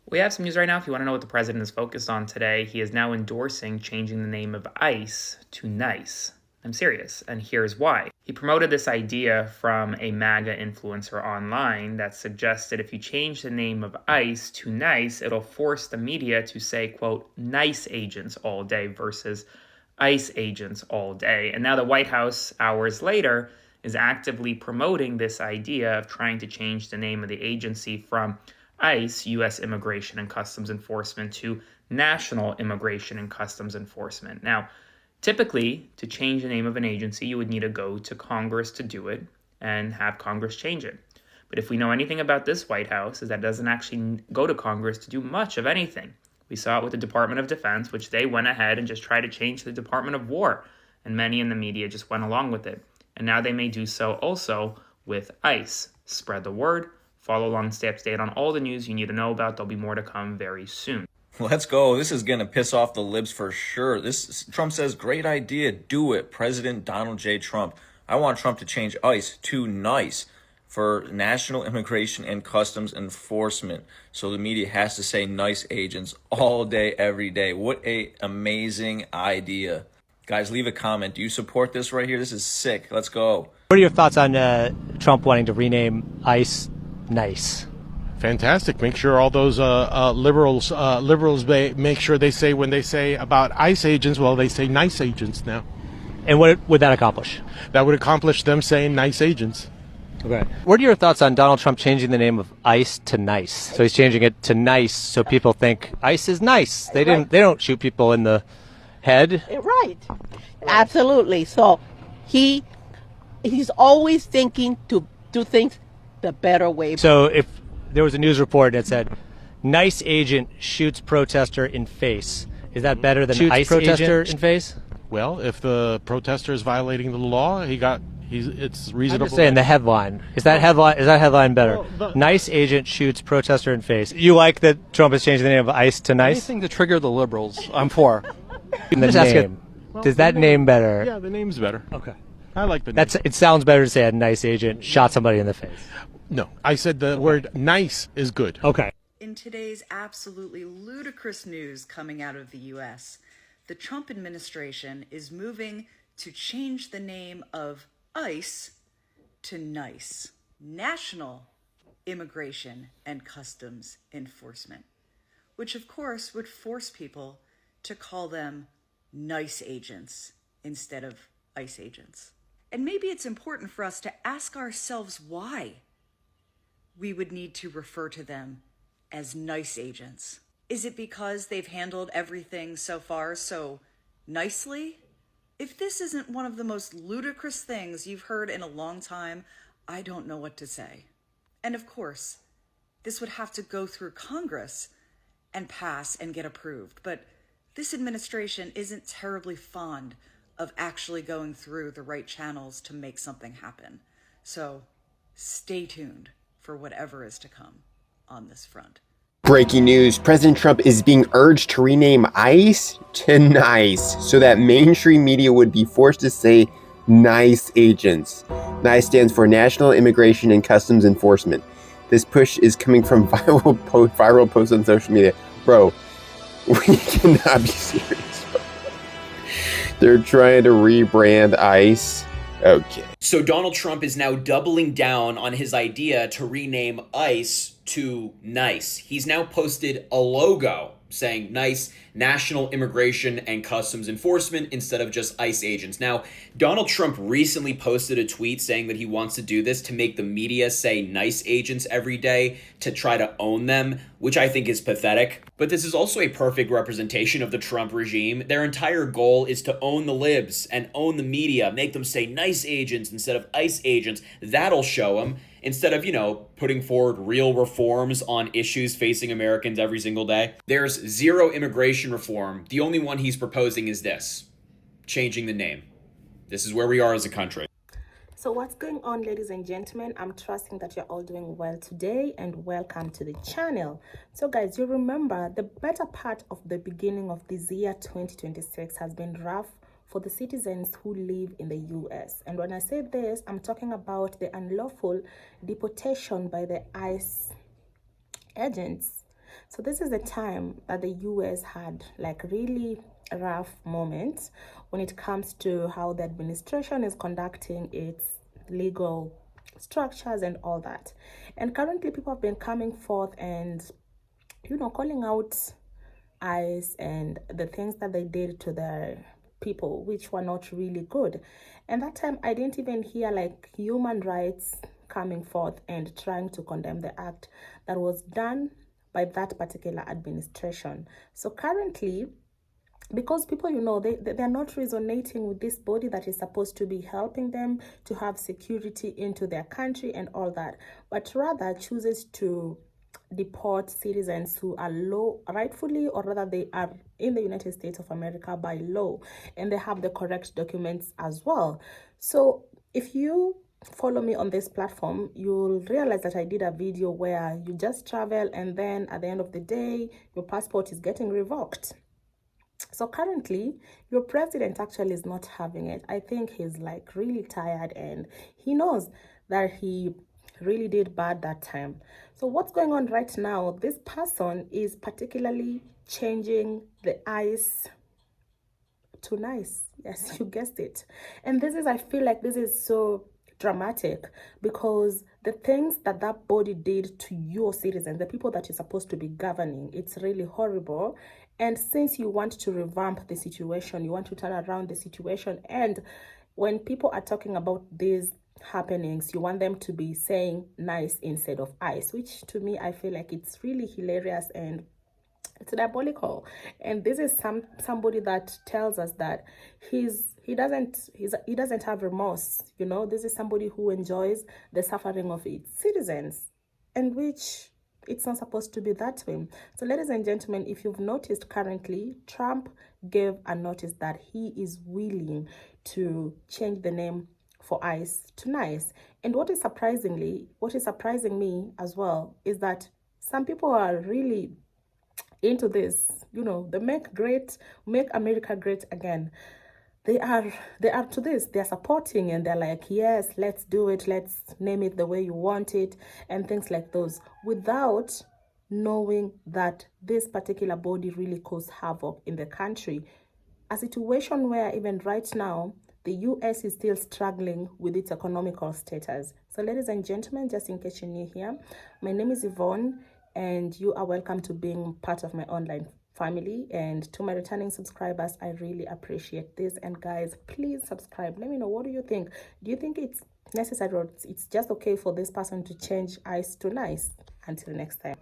We have some news right now. If you want to know what the president is focused on today, he is now endorsing changing the name of ICE to NICE. I'm serious, and here's why. He promoted this idea from a MAGA influencer online that suggested if you change the name of ICE to NICE, it'll force the media to say, quote, nice agents all day versus ICE agents all day. And now the White House, hours later, is actively promoting this idea of trying to change the name of the agency from ICE, U.S. Immigration and Customs Enforcement, to National Immigration and Customs Enforcement. Now, typically, to change the name of an agency, you would need to go to Congress to do it and have Congress change it. But if we know anything about this White House, is that it doesn't actually go to Congress to do much of anything. We saw it with the Department of Defense, which they went ahead and just tried to change the Department of War, and many in the media just went along with it. And now they may do so also with ICE. Spread the word. Follow along, stay up to date on all the news you need to know about. There'll be more to come very soon. Let's go. This is going to piss off the libs for sure. Trump says, great idea. Do it. President Donald J. Trump. I want Trump to change ICE to NICE for National Immigration and Customs Enforcement. So the media has to say nice agents all day, every day. What a amazing idea. Guys, leave a comment. Do you support this right here? This is sick. Let's go. What are your thoughts on Trump wanting to rename ICE NICE? Fantastic. Make sure all those liberals make sure they say, when they say about ICE agents, well, they say nice agents now. And what would that accomplish? That would accomplish them saying nice agents. Okay. What are your thoughts on Donald Trump changing the name of ICE to NICE? So he's changing it to NICE so people think ICE is nice. They don't shoot people in the head. Right. Absolutely. So he's always thinking to do things the better way. So if there was a news report that said nice agent shoots protester in face, is that better than ICE protester in face? Well, if the protester is violating the law, it's reasonable. I'm just saying the headline. Is that headline better? Well, nice agent shoots protester in face. You like that Trump is changing the name of ICE to NICE? Anything to trigger the liberals, I'm for. The name. Does that name better? Yeah, the name's better. Okay. I like the name. It sounds better to say a nice agent shot somebody in the face. No, I said the word nice is good. Okay. In today's absolutely ludicrous news coming out of the U.S., the Trump administration is moving to change the name of ICE to NICE, National Immigration and Customs Enforcement, which of course would force people to call them nice agents instead of ICE agents. And maybe it's important for us to ask ourselves why we would need to refer to them as nice agents. Is it because they've handled everything so far so nicely? If this isn't one of the most ludicrous things you've heard in a long time, I don't know what to say. And of course, this would have to go through Congress and pass and get approved. But this administration isn't terribly fond of actually going through the right channels to make something happen. So stay tuned for whatever is to come on this front. Breaking news, President Trump is being urged to rename ICE to NICE so that mainstream media would be forced to say nice agents. NICE stands for National Immigration and Customs Enforcement. This push is coming from viral posts on social media. Bro, we cannot be serious. They're trying to rebrand ICE. Okay. So Donald Trump is now doubling down on his idea to rename ICE to NICE. He's now posted a logo saying NICE, National Immigration and Customs Enforcement, instead of just ICE agents. Now, Donald Trump recently posted a tweet saying that he wants to do this to make the media say nice agents every day to try to own them, which I think is pathetic. But this is also a perfect representation of the Trump regime. Their entire goal is to own the libs and own the media, make them say nice agents instead of ICE agents. That'll show them. Instead of, putting forward real reforms on issues facing Americans every single day. There's zero immigration reform. The only one he's proposing is this, changing the name. This is where we are as a country. So what's going on, ladies and gentlemen? I'm trusting that you're all doing well today, and welcome to the channel. So guys, you remember the better part of the beginning of this year 2026 has been rough for the citizens who live in the US. And when I say this, I'm talking about the unlawful deportation by the ICE agents. So this is the time that the US had like really rough moments when it comes to how the administration is conducting its legal structures and all that. And currently people have been coming forth and, you know, calling out ICE and the things that they did to their people, which were not really good. And that time I didn't even hear like human rights coming forth and trying to condemn the act that was done by that particular administration. So currently, because people, you know, they're not resonating with this body that is supposed to be helping them to have security into their country and all that, but rather chooses to deport citizens who are rightfully, or rather they are in the United States of America by law, and they have the correct documents as well. So if you follow me on this platform, you'll realize that I did a video where you just travel and then at the end of the day your passport is getting revoked. So currently your president actually is not having it. I think he's like really tired and he knows that he really did bad that time. So what's going on right now, this person is particularly changing the ICE to nice. Yes, you guessed it. And this is, I feel like this is so dramatic because the things that that body did to your citizens, the people that you're supposed to be governing, it's really horrible. And since you want to revamp the situation, you want to turn around the situation, and when people are talking about these happenings, you want them to be saying nice instead of ICE, which to me I feel like it's really hilarious and it's diabolical. And this is somebody that tells us that he doesn't have remorse. You know, this is somebody who enjoys the suffering of its citizens, and which it's not supposed to be that way. So ladies and gentlemen, if you've noticed, currently Trump gave a notice that he is willing to change the name for ICE to nice. And what is surprising me as well is that some people are really into this, you know, the make America great again. They are to this, they're supporting, and they're like, yes, let's do it, let's name it the way you want it, and things like those, without knowing that this particular body really caused havoc in the country. A situation where even right now the US is still struggling with its economical status. So ladies and gentlemen, just in case you're new here, my name is Yvonne, and you are welcome to being part of my online family. And to my returning subscribers, I really appreciate this. And guys, please subscribe. Let me know, what do you think? Do you think it's necessary, or it's just okay for this person to change ICE to nice? Until next time.